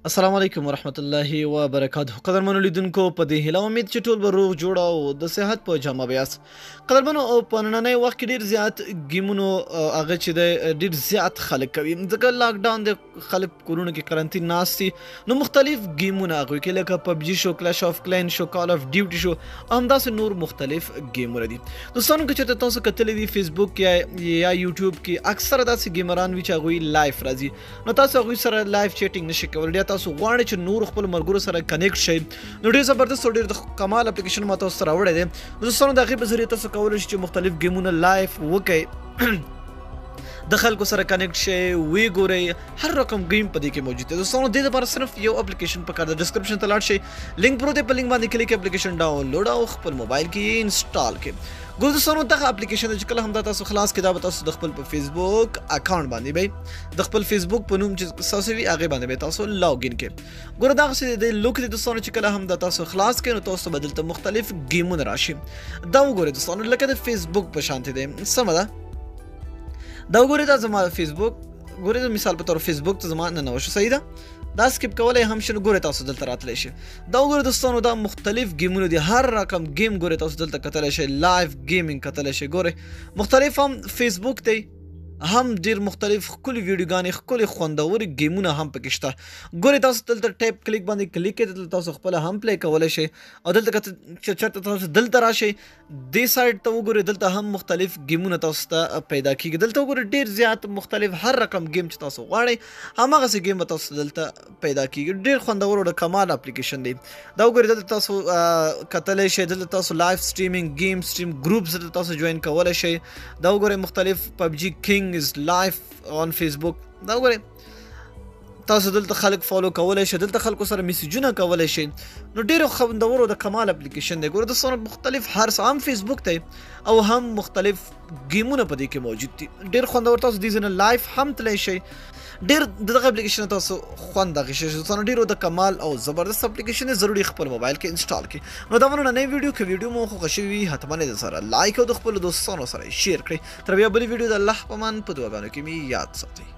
السلام علیکم ورحمت الله وبرکاته. قدرمنو لیدونکو په دې هیله امید چې ټول به روغ جوړ او د صحت په جامه بیاست. قدرمنو په نننۍ وخت کې ډیر زیات گیمونو هغه چې د ډیر زیات خلک کوي ځکه لاک ډاون د خلک کورونه کې قرنټین ناستي نو مختلف گیمونه هغه کې لکه پبجی شو، کلاش اف کلین شو، کال اف ډیوټي شو، همداسې نور مختلف گیمونه دي. دوستانو که چېرته تاسو کتلې دي فیسبوک یا یوټیوب کې اکثره داسې گیمران وي چې هغوی لایف راځي نو تاسو هغوی سره لایف چیټینګ نشئ کولی. تاسو غواړئ چې نور خپل ملګرو سره کنیکټ شئ نو ډېر زبردست او ډېر د کمال اپلیکیشن ما تاسو سره راوړی دی. دوستانو د هغې په ذریعې تاسو کولی شئ چې مختلف گیمونه لایف وکئ د خلکو سره کنیکټ شئ وی ګورئ هر رقم گیم په دې کې موجود دی. دوستانو دې لپاره صرف یو اپلیکیشن پکار دی. ډسکرپشن ته لاړ شئ، لینک پروت دی، په لینک باندې کلیک اپلیکیشن ډاونلوډ او خپل موبایل کې یې انسټال کړئ. ګور دوستانو دغه اپلیکیشن چې کله هم دا تاسو خلاص کړئ دا به تاسو د خپل په فیسبوک اکاونټ باندې به د خپل فیسبوک په نوم چې تاسو وي هغې باندې به تاسو لاګین کړئ. ګوره دغسې د لوک دی دوستانو چې کله هم دا تاسو خلاص کړئ نو تاسو به دلته مختلف گیمونه راشي. دا وګورئ دوستانو لکه د فیسبوک په شانتې دی. سمه ده دا وګورئ دا زما فیسبوک ګورئ د مثال په طور فیسبوک ته زما ننوت شو. صحیح ده دا سکیپ کولی هم شي نو ګورئ تاسو دلته راتلی شي. دا وګورئ دوستانو دا مختلف گیمونه دي، هر رقم گیم ګورئ تاسو دلته کتلی شئ، لایف گیمینګ کتلی شئ. ګورئ مختلف هم فیسبوک دی، هم ډیر مختلف ښکلي ویډیوګانې ښکلي خوندورې گیمونه هم پکې شته. ګورئ تاسو دلته ټیپ کلیک باندې کلیک کړئ دلته تاسو خپله هم پلی کولی شئ او دلته که چېرته تاسو دلته راشئ دې سایډ ته وګورئ دلته هم مختلف گیمونه تاسو ته پیدا کېږي. دلته وګورئ ډیر زیات مختلف هر رقم گیم چې تاسو غواړئ هماغسې گیم به تاسو دلته پیدا کېږي. ډیر خوندور او د کمال اپلیکیشن دی. دا وګورئ دلته تاسو کتلی شئ، دلته تاسو لایف سټریمینګ گیم سټریم ګروپس دلته تاسو جوین کولی شئ. دا وګورئ مختلف پبجی کنګ is live on Facebook. دا وګورئ تاسو دلته خلک فالو کولی شئ، دلته خلکو سره میسیجونه کولی شئ. نو ډېرو خوندورو د کمال اپلیکیشن دی. ګوره دوستانو مختلف هر څه هم فیسبوک دی او هم مختلف گیمونه په دې کې موجود دي. ډېر خوندور تاسو دې ځینې لایف هم تلی شئ. ډېر دغه اپلیکیشن تاسو خوند اخیستی شئ. دوستانو ډېرو د کمال او زبردست اپلیکیشن دی، ضروري خپل موبایل کې انسټال کړئ. نو دا مو نننۍ ویډیو که ویډیو مو خوښه شوې وي حتما یې درسره لایک او د خپلو دوستانو سره یې شیر کړئ. تر بیا بلې ویډیو د الله په امان په دعاګانو کې مې یاد ساتئ.